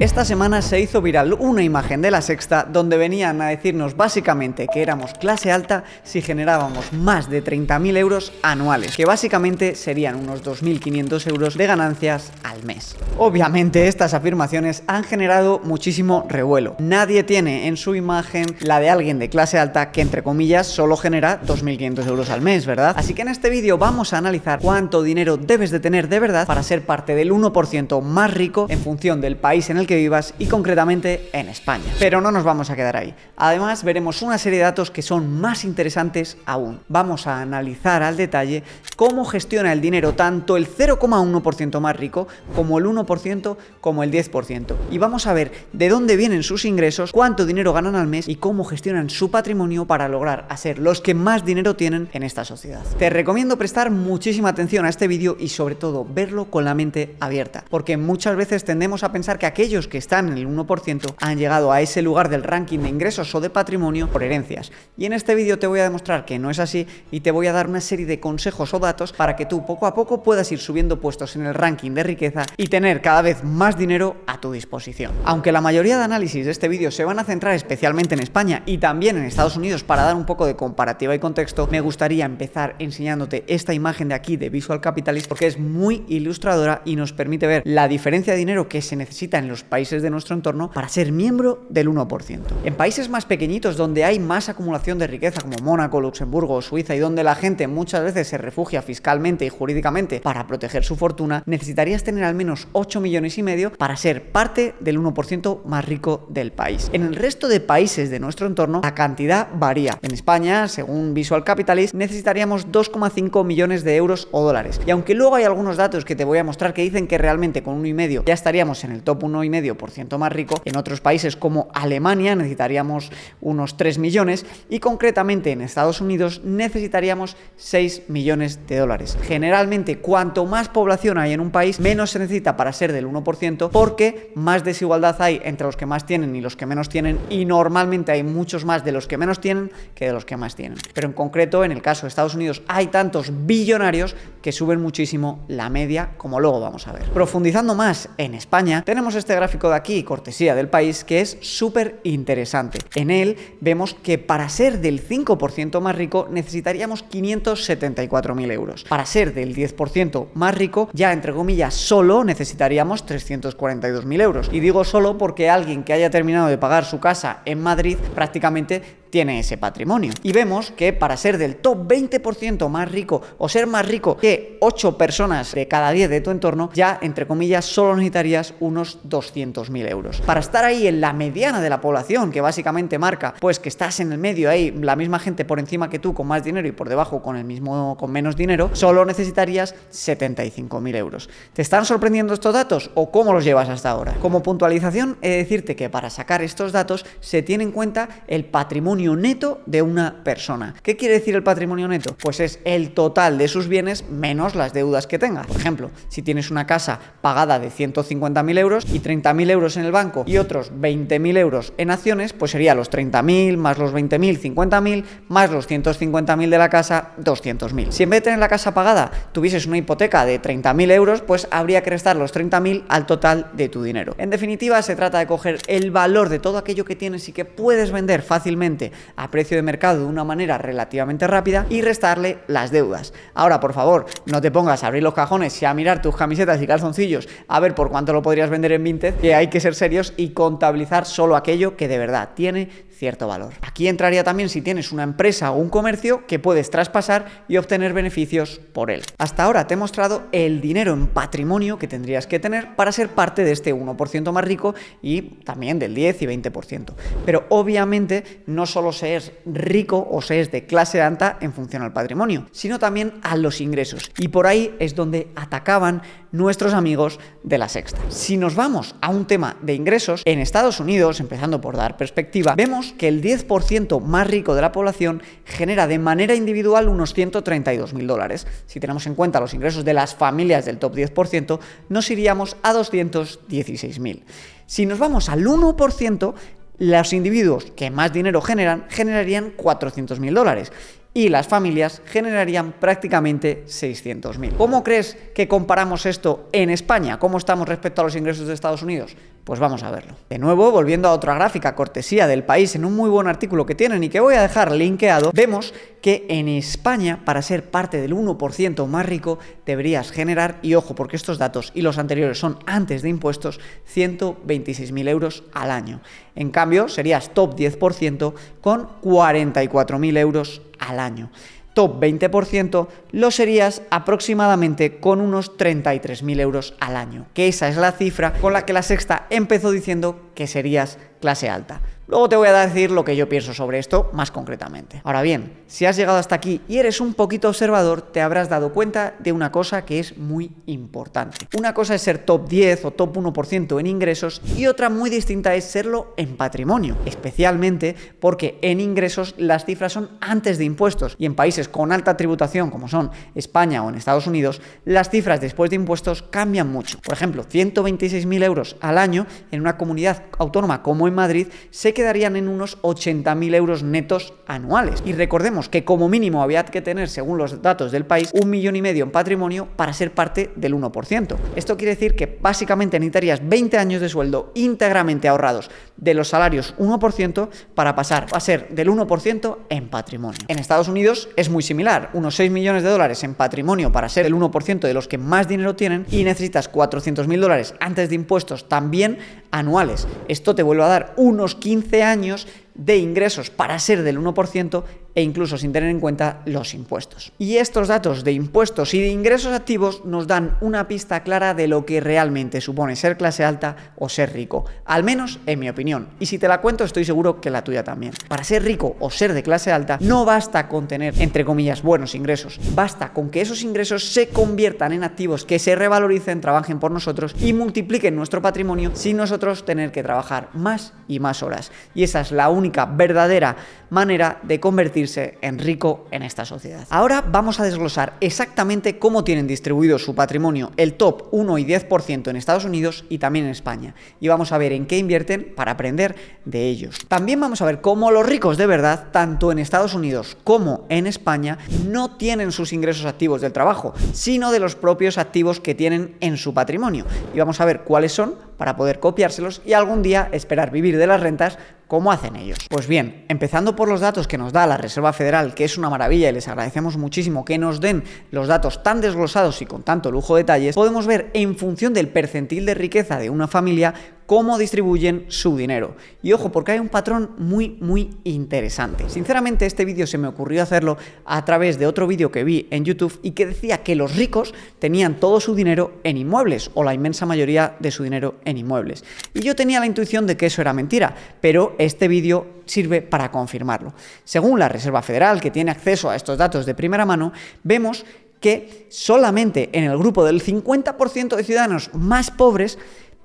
Esta semana se hizo viral una imagen de La Sexta donde venían a decirnos básicamente que éramos clase alta si generábamos más de 30.000 euros anuales, que básicamente serían unos 2.500 euros de ganancias al mes. Obviamente estas afirmaciones han generado muchísimo revuelo. Nadie tiene en su imagen la de alguien de clase alta que entre comillas solo genera 2.500 euros al mes, ¿verdad? Así que en este vídeo vamos a analizar cuánto dinero debes de tener de verdad para ser parte del 1% más rico en función del país en el que vivas y concretamente en España. Pero no nos vamos a quedar ahí. Además veremos una serie de datos que son más interesantes aún. Vamos a analizar al detalle cómo gestiona el dinero tanto el 0,1% más rico como el 1% como el 10%. Y vamos a ver de dónde vienen sus ingresos, cuánto dinero ganan al mes y cómo gestionan su patrimonio para lograr a ser los que más dinero tienen en esta sociedad. Te recomiendo prestar muchísima atención a este vídeo y sobre todo verlo con la mente abierta, porque muchas veces tendemos a pensar que aquellos que están en el 1% han llegado a ese lugar del ranking de ingresos o de patrimonio por herencias. Y en este vídeo te voy a demostrar que no es así y te voy a dar una serie de consejos o datos para que tú poco a poco puedas ir subiendo puestos en el ranking de riqueza y tener cada vez más dinero a tu disposición. Aunque la mayoría de análisis de este vídeo se van a centrar especialmente en España y también en Estados Unidos para dar un poco de comparativa y contexto, me gustaría empezar enseñándote esta imagen de aquí de Visual Capitalist porque es muy ilustradora y nos permite ver la diferencia de dinero que se necesita en los países de nuestro entorno para ser miembro del 1%. En países más pequeñitos donde hay más acumulación de riqueza como Mónaco, Luxemburgo o Suiza y donde la gente muchas veces se refugia fiscalmente y jurídicamente para proteger su fortuna, necesitarías tener al menos 8,5 millones para ser parte del 1% más rico del país. En el resto de países de nuestro entorno la cantidad varía. En España, según Visual Capitalist, necesitaríamos 2,5 millones de euros o dólares. Y aunque luego hay algunos datos que te voy a mostrar que dicen que realmente con 1,5 ya estaríamos en el top 1,5% más rico, en otros países como Alemania necesitaríamos unos 3 millones y concretamente en Estados Unidos necesitaríamos 6 millones de dólares. Generalmente, cuanto más población hay en un país, menos se necesita para ser del 1% porque más desigualdad hay entre los que más tienen y los que menos tienen y normalmente hay muchos más de los que menos tienen que de los que más tienen. Pero en concreto, en el caso de Estados Unidos, hay tantos billonarios que suben muchísimo la media, como luego vamos a ver. Profundizando más en España, tenemos este gráfico de aquí, cortesía del país, que es súper interesante. En él vemos que para ser del 5% más rico necesitaríamos 574.000 euros. Para ser del 10% más rico, ya entre comillas solo necesitaríamos 342.000 euros. Y digo solo porque alguien que haya terminado de pagar su casa en Madrid prácticamente tiene ese patrimonio. Y vemos que para ser del top 20% más rico o ser más rico que 8 personas de cada 10 de tu entorno, ya entre comillas solo necesitarías unos 200.000 euros. Para estar ahí en la mediana de la población, que básicamente marca pues que estás en el medio ahí, la misma gente por encima que tú con más dinero y por debajo con menos dinero, solo necesitarías 75.000 euros. ¿Te están sorprendiendo estos datos o cómo los llevas hasta ahora? Como puntualización, he de decirte que para sacar estos datos se tiene en cuenta el patrimonio neto de una persona. ¿Qué quiere decir el patrimonio neto? Pues es el total de sus bienes menos las deudas que tenga. Por ejemplo, si tienes una casa pagada de 150.000 euros y 30.000 euros en el banco y otros 20.000 euros en acciones, pues sería los 30.000 más los 20.000, 50.000 más los 150.000 de la casa, 200.000. Si en vez de tener la casa pagada tuvieses una hipoteca de 30.000 euros, pues habría que restar los 30.000 al total de tu dinero. En definitiva, se trata de coger el valor de todo aquello que tienes y que puedes vender fácilmente a precio de mercado de una manera relativamente rápida y restarle las deudas. Ahora, por favor, no te pongas a abrir los cajones y a mirar tus camisetas y calzoncillos a ver por cuánto lo podrías vender en Vinted, que hay que ser serios y contabilizar solo aquello que de verdad tiene cierto valor. Aquí entraría también si tienes una empresa o un comercio que puedes traspasar y obtener beneficios por él. Hasta ahora te he mostrado el dinero en patrimonio que tendrías que tener para ser parte de este 1% más rico y también del 10 y 20%. Pero obviamente no solo se es rico o se es de clase alta en función al patrimonio, sino también a los ingresos. Y por ahí es donde atacaban nuestros amigos de La Sexta. Si nos vamos a un tema de ingresos, en Estados Unidos, empezando por dar perspectiva, vemos que el 10% más rico de la población genera de manera individual unos 132.000 dólares. Si tenemos en cuenta los ingresos de las familias del top 10%, nos iríamos a 216.000. Si nos vamos al 1%, los individuos que más dinero generarían 400.000 dólares. y las familias generarían prácticamente 600.000. ¿Cómo crees que comparamos esto en España? ¿Cómo estamos respecto a los ingresos de Estados Unidos? Pues vamos a verlo. De nuevo, volviendo a otra gráfica cortesía del País, en un muy buen artículo que tienen y que voy a dejar linkeado, vemos que en España, para ser parte del 1% más rico, deberías generar, y ojo, porque estos datos y los anteriores son antes de impuestos, 126.000 euros al año. En cambio, serías top 10% con 44.000 euros al año. Top 20% lo serías aproximadamente con unos 33.000 euros al año, que esa es la cifra con la que La Sexta empezó diciendo que serías clase alta. Luego te voy a decir lo que yo pienso sobre esto más concretamente. Ahora bien, si has llegado hasta aquí y eres un poquito observador, te habrás dado cuenta de una cosa que es muy importante. Una cosa es ser top 10 o top 1% en ingresos y otra muy distinta es serlo en patrimonio, especialmente porque en ingresos las cifras son antes de impuestos y en países con alta tributación como son España o en Estados Unidos, las cifras después de impuestos cambian mucho. Por ejemplo, 126.000 euros al año en una comunidad autónoma como en Madrid se quedarían en unos 80.000 euros netos anuales. Y recordemos que como mínimo había que tener, según los datos del País, 1,5 millones en patrimonio para ser parte del 1%. Esto quiere decir que básicamente necesitarías 20 años de sueldo íntegramente ahorrados de los salarios 1% para pasar a ser del 1% en patrimonio. En Estados Unidos es muy similar, unos 6 millones de dólares en patrimonio para ser el 1% de los que más dinero tienen y necesitas 400.000 dólares antes de impuestos también anuales. Esto te vuelve a dar unos 15 años de ingresos para ser del 1% e incluso sin tener en cuenta los impuestos. Y estos datos de impuestos y de ingresos activos nos dan una pista clara de lo que realmente supone ser clase alta o ser rico, al menos en mi opinión. Y si te la cuento estoy seguro que la tuya también. Para ser rico o ser de clase alta no basta con tener, entre comillas, buenos ingresos, basta con que esos ingresos se conviertan en activos que se revaloricen, trabajen por nosotros y multipliquen nuestro patrimonio sin nosotros tener que trabajar más y más horas. Y esa es la única verdadera manera de convertirse en rico en esta sociedad. Ahora vamos a desglosar exactamente cómo tienen distribuido su patrimonio el top 1 y 10% en Estados Unidos y también en España. Y vamos a ver en qué invierten para aprender de ellos. También vamos a ver cómo los ricos de verdad, tanto en Estados Unidos como en España, no tienen sus ingresos activos del trabajo, sino de los propios activos que tienen en su patrimonio. Y vamos a ver cuáles son para poder copiárselos y algún día esperar vivir de las rentas como hacen ellos. Pues bien, empezando por los datos que nos da la Reserva Federal, que es una maravilla y les agradecemos muchísimo que nos den los datos tan desglosados y con tanto lujo de detalles, podemos ver en función del percentil de riqueza de una familia cómo distribuyen su dinero. Y ojo, porque hay un patrón muy interesante. Sinceramente, este vídeo se me ocurrió hacerlo a través de otro vídeo que vi en YouTube y que decía que los ricos tenían todo su dinero en inmuebles, o la inmensa mayoría de su dinero en inmuebles. Y yo tenía la intuición de que eso era mentira, pero este vídeo sirve para confirmarlo. Según la Reserva Federal, que tiene acceso a estos datos de primera mano, vemos que solamente en el grupo del 50% de ciudadanos más pobres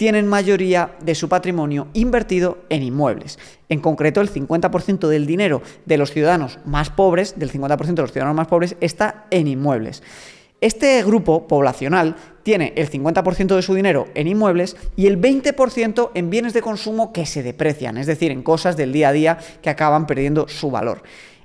tienen mayoría de su patrimonio invertido en inmuebles. En concreto, el 50% del dinero de los ciudadanos más pobres, del 50% de los ciudadanos más pobres, está en inmuebles. Este grupo poblacional tiene el 50% de su dinero en inmuebles y el 20% en bienes de consumo que se deprecian, es decir, en cosas del día a día que acaban perdiendo su valor.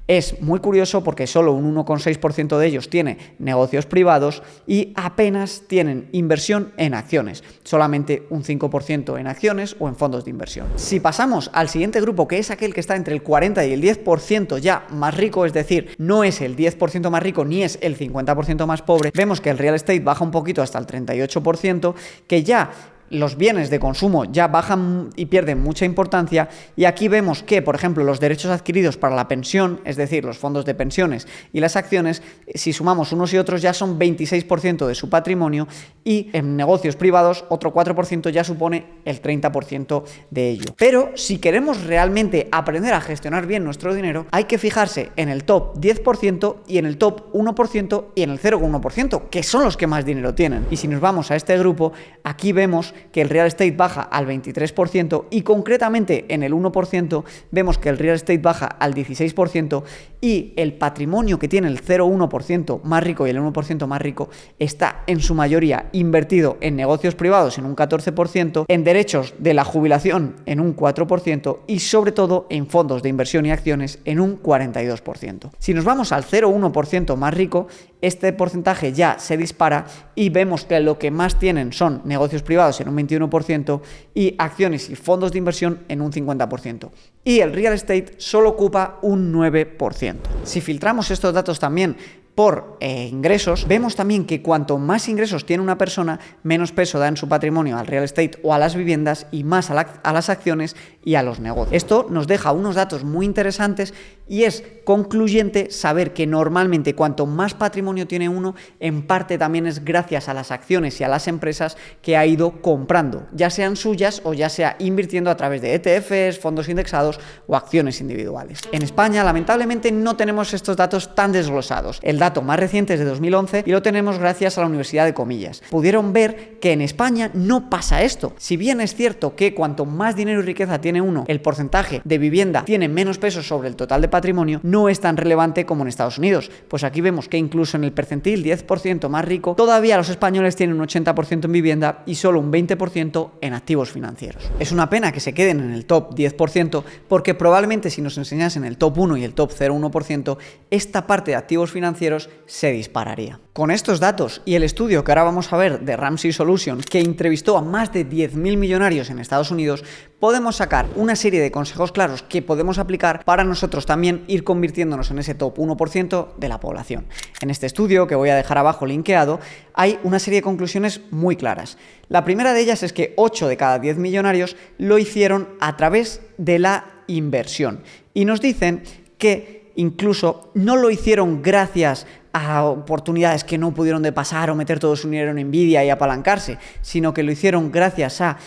Es muy curioso porque solo un 1,6% de ellos tiene negocios privados y apenas tienen inversión en acciones, solamente un 5% en acciones o en fondos de inversión. Si pasamos al siguiente grupo, que es aquel que está entre el 40 y el 10% ya más rico, es decir, no es el 10% más rico ni es el 50% más pobre, vemos que el real estate baja un poquito hasta el 38%, que ya los bienes de consumo ya bajan y pierden mucha importancia, y aquí vemos que, por ejemplo, los derechos adquiridos para la pensión, es decir, los fondos de pensiones y las acciones, si sumamos unos y otros ya son 26% de su patrimonio, y en negocios privados otro 4% ya supone el 30% de ello. Pero si queremos realmente aprender a gestionar bien nuestro dinero, hay que fijarse en el top 10% y en el top 1% y en el 0,1%, que son los que más dinero tienen. Y si nos vamos a este grupo, aquí vemos que el real estate baja al 23% y concretamente en el 1% vemos que el real estate baja al 16% y el patrimonio que tiene el 0,1% más rico y el 1% más rico está en su mayoría invertido en negocios privados en un 14%, en derechos de la jubilación en un 4% y sobre todo en fondos de inversión y acciones en un 42%. Si nos vamos al 0,1% más rico, este porcentaje ya se dispara y vemos que lo que más tienen son negocios privados en un 21% y acciones y fondos de inversión en un 50%. Y el real estate solo ocupa un 9%. Si filtramos estos datos también por ingresos, vemos también que cuanto más ingresos tiene una persona, menos peso da en su patrimonio al real estate o a las viviendas y más a las acciones y a los negocios. Esto nos deja unos datos muy interesantes y es concluyente saber que normalmente cuanto más patrimonio tiene uno, en parte también es gracias a las acciones y a las empresas que ha ido comprando, ya sean suyas o ya sea invirtiendo a través de ETFs, fondos indexados o acciones individuales. En España, lamentablemente, no tenemos estos datos tan desglosados. El dato más reciente es de 2011 y lo tenemos gracias a la Universidad de Comillas. Pudieron ver que en España no pasa esto. Si bien es cierto que cuanto más dinero y riqueza tiene uno, el porcentaje de vivienda tiene menos peso sobre el total de patrimonio, no es tan relevante como en Estados Unidos. Pues aquí vemos que incluso en el percentil 10% más rico, todavía los españoles tienen un 80% en vivienda y solo un 20% en activos financieros. Es una pena que se queden en el top 10% porque probablemente si nos enseñasen el top 1 y el top 0,1%, esta parte de activos financieros se dispararía. Con estos datos y el estudio que ahora vamos a ver de Ramsey Solutions, que entrevistó a más de 10.000 millonarios en Estados Unidos, podemos sacar una serie de consejos claros que podemos aplicar para nosotros también ir convirtiéndonos en ese top 1% de la población. En este estudio, que voy a dejar abajo linkeado, hay una serie de conclusiones muy claras. La primera de ellas es que 8 de cada 10 millonarios lo hicieron a través de la inversión. Y nos dicen que incluso no lo hicieron gracias a oportunidades que no pudieron de pasar o meter todo su dinero en Nvidia y apalancarse, sino que lo hicieron gracias a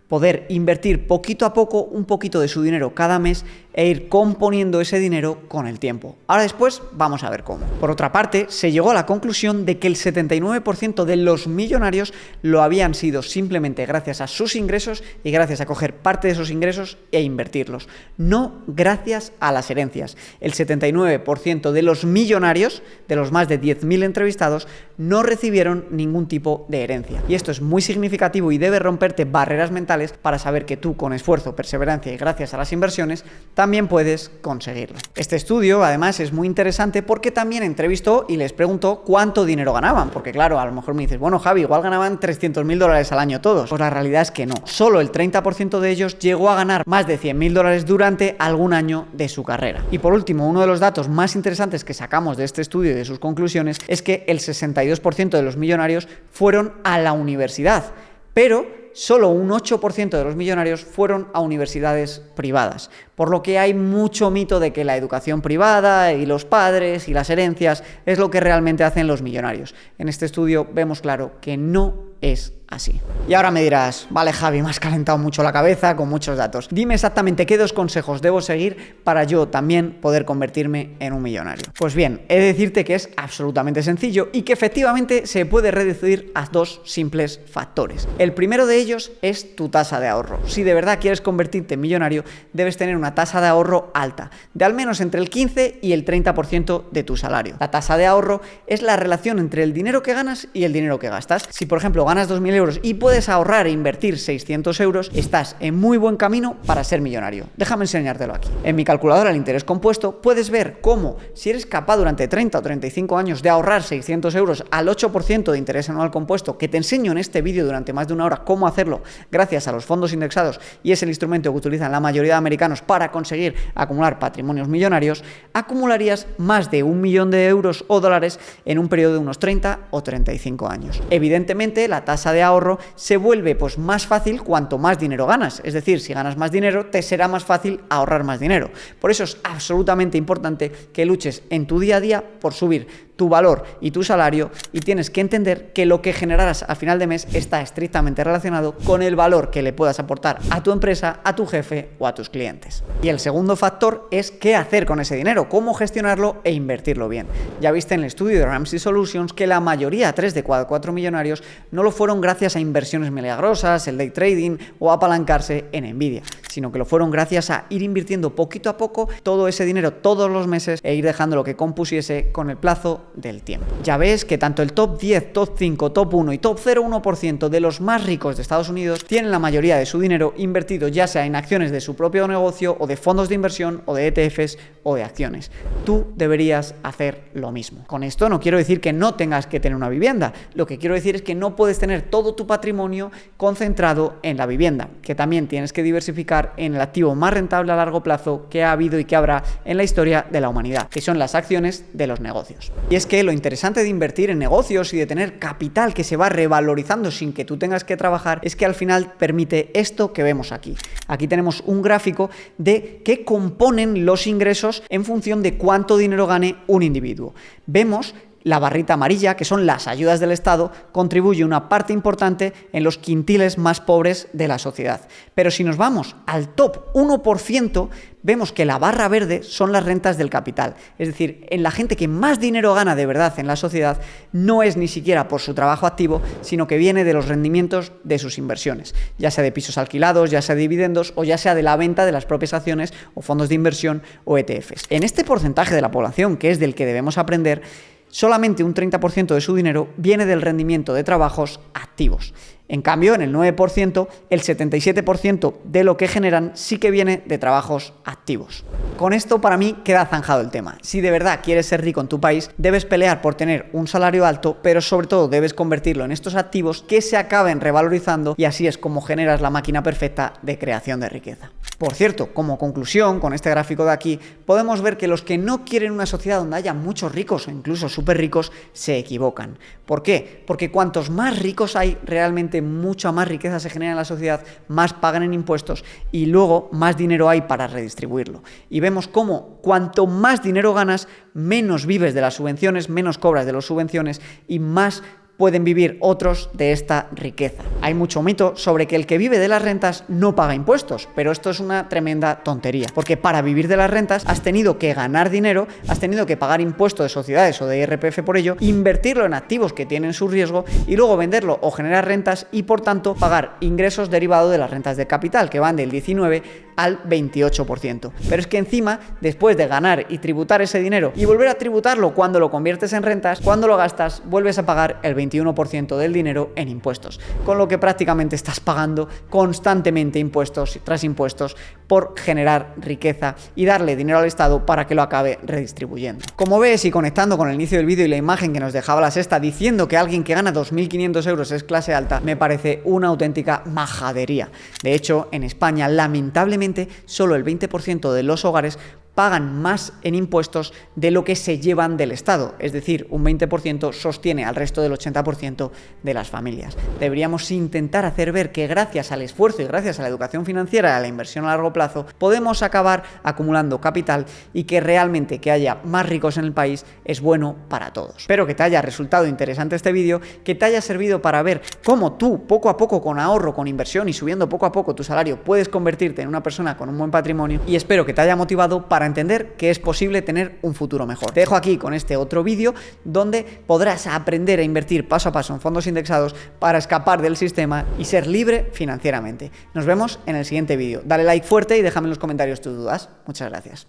poder invertir poquito a poco un poquito de su dinero cada mes e ir componiendo ese dinero con el tiempo. Ahora después vamos a ver cómo. Por otra parte, se llegó a la conclusión de que el 79% de los millonarios lo habían sido simplemente gracias a sus ingresos y gracias a coger parte de esos ingresos e invertirlos, no gracias a las herencias. El 79% de los millonarios, de los más de 10.000 entrevistados, no recibieron ningún tipo de herencia. Y esto es muy significativo y debe romperte barreras mentales para saber que tú, con esfuerzo, perseverancia y gracias a las inversiones, también puedes conseguirlo. Este estudio, además, es muy interesante porque también entrevistó y les preguntó cuánto dinero ganaban. Porque claro, a lo mejor me dices, bueno, Javi, igual ganaban $300.000 al año todos. Pues la realidad es que no. Solo el 30% de ellos llegó a ganar más de $100.000 durante algún año de su carrera. Y por último, uno de los datos más interesantes que sacamos de este estudio y de sus conclusiones es que el 62% de los millonarios fueron a la universidad, pero solo un 8% de los millonarios fueron a universidades privadas, por lo que hay mucho mito de que la educación privada y los padres y las herencias es lo que realmente hacen los millonarios. En este estudio vemos claro que no es así. Y ahora me dirás, vale Javi, me has calentado mucho la cabeza con muchos datos. Dime exactamente qué 2 consejos debo seguir para yo también poder convertirme en un millonario. Pues bien, he de decirte que es absolutamente sencillo y que efectivamente se puede reducir a 2 simples factores. El primero de ellos es tu tasa de ahorro. Si de verdad quieres convertirte en millonario, debes tener una tasa de ahorro alta, de al menos entre el 15 y el 30% de tu salario. La tasa de ahorro es la relación entre el dinero que ganas y el dinero que gastas. Si por ejemplo ganas 2.000 euros y puedes ahorrar e invertir 600 euros, estás en muy buen camino para ser millonario. Déjame enseñártelo aquí. En mi calculadora el interés compuesto puedes ver cómo, si eres capaz durante 30 o 35 años de ahorrar 600 euros al 8% de interés anual compuesto, que te enseño en este vídeo durante más de una hora cómo hacerlo gracias a los fondos indexados, y es el instrumento que utilizan la mayoría de americanos para conseguir acumular patrimonios millonarios, acumularías más de 1 millón de euros o dólares en un periodo de unos 30 o 35 años. Evidentemente, la tasa de ahorro se vuelve pues más fácil cuanto más dinero ganas. Es decir, si ganas más dinero, te será más fácil ahorrar más dinero. Por eso es absolutamente importante que luches en tu día a día por subir tu valor y tu salario, y tienes que entender que lo que generarás a final de mes está estrictamente relacionado con el valor que le puedas aportar a tu empresa, a tu jefe o a tus clientes. Y el segundo factor es qué hacer con ese dinero, cómo gestionarlo e invertirlo bien. Ya viste en el estudio de Ramsey Solutions que la mayoría, 3 de cada 4 millonarios, no lo fueron gracias a inversiones milagrosas, el day trading o apalancarse en Nvidia, sino que lo fueron gracias a ir invirtiendo poquito a poco todo ese dinero todos los meses e ir dejando lo que compusiese con el plazo del tiempo. Ya ves que tanto el top 10, top 5, top 1 y top 0,1% de los más ricos de Estados Unidos tienen la mayoría de su dinero invertido ya sea en acciones de su propio negocio o de fondos de inversión o de ETFs o de acciones. Tú deberías hacer lo mismo. Con esto no quiero decir que no tengas que tener una vivienda, lo que quiero decir es que no puedes tener todo tu patrimonio concentrado en la vivienda, que también tienes que diversificar en el activo más rentable a largo plazo que ha habido y que habrá en la historia de la humanidad, que son las acciones de los negocios. Y es que lo interesante de invertir en negocios y de tener capital que se va revalorizando sin que tú tengas que trabajar es que al final permite esto que vemos aquí. Aquí tenemos un gráfico de qué componen los ingresos en función de cuánto dinero gane un individuo. Vemos la barrita amarilla, que son las ayudas del Estado, contribuye una parte importante en los quintiles más pobres de la sociedad. Pero si nos vamos al top 1%, vemos que la barra verde son las rentas del capital. Es decir, en la gente que más dinero gana de verdad en la sociedad no es ni siquiera por su trabajo activo, sino que viene de los rendimientos de sus inversiones, ya sea de pisos alquilados, ya sea de dividendos o ya sea de la venta de las propias acciones o fondos de inversión o ETFs. En este porcentaje de la población, que es del que debemos aprender, solamente un 30% de su dinero viene del rendimiento de trabajos activos. En cambio, en el 9%, el 77% de lo que generan sí que viene de trabajos activos. Con esto, para mí, queda zanjado el tema. Si de verdad quieres ser rico en tu país, debes pelear por tener un salario alto, pero sobre todo debes convertirlo en estos activos que se acaben revalorizando y así es como generas la máquina perfecta de creación de riqueza. Por cierto, como conclusión, con este gráfico de aquí, podemos ver que los que no quieren una sociedad donde haya muchos ricos o incluso súper ricos, se equivocan. ¿Por qué? Porque cuantos más ricos hay, realmente mucha más riqueza se genera en la sociedad, más pagan en impuestos y luego más dinero hay para redistribuirlo. Y vemos cómo cuanto más dinero ganas, menos vives de las subvenciones, menos cobras de las subvenciones y más pueden vivir otros de esta riqueza. Hay mucho mito sobre que el que vive de las rentas no paga impuestos, pero esto es una tremenda tontería, porque para vivir de las rentas has tenido que ganar dinero, has tenido que pagar impuestos de sociedades o de IRPF por ello, invertirlo en activos que tienen su riesgo y luego venderlo o generar rentas y por tanto pagar ingresos derivados de las rentas de capital, que van del 19 al 28%. Pero es que encima, después de ganar y tributar ese dinero y volver a tributarlo cuando lo conviertes en rentas, cuando lo gastas, vuelves a pagar el 21% del dinero en impuestos, con lo que prácticamente estás pagando constantemente impuestos tras impuestos por generar riqueza y darle dinero al Estado para que lo acabe redistribuyendo. Como ves, y conectando con el inicio del vídeo y la imagen que nos dejaba la Sexta diciendo que alguien que gana 2.500 euros es clase alta, me parece una auténtica majadería. De hecho, en España, lamentablemente, solo el 20% de los hogares pagan más en impuestos de lo que se llevan del Estado, es decir, un 20% sostiene al resto del 80% de las familias. Deberíamos intentar hacer ver que gracias al esfuerzo y gracias a la educación financiera y a la inversión a largo plazo podemos acabar acumulando capital y que realmente que haya más ricos en el país es bueno para todos. Espero que te haya resultado interesante este vídeo, que te haya servido para ver cómo tú poco a poco con ahorro, con inversión y subiendo poco a poco tu salario puedes convertirte en una persona con un buen patrimonio y espero que te haya motivado para entender que es posible tener un futuro mejor. Te dejo aquí con este otro vídeo donde podrás aprender a invertir paso a paso en fondos indexados para escapar del sistema y ser libre financieramente. Nos vemos en el siguiente vídeo. Dale like fuerte y déjame en los comentarios tus dudas. Muchas gracias.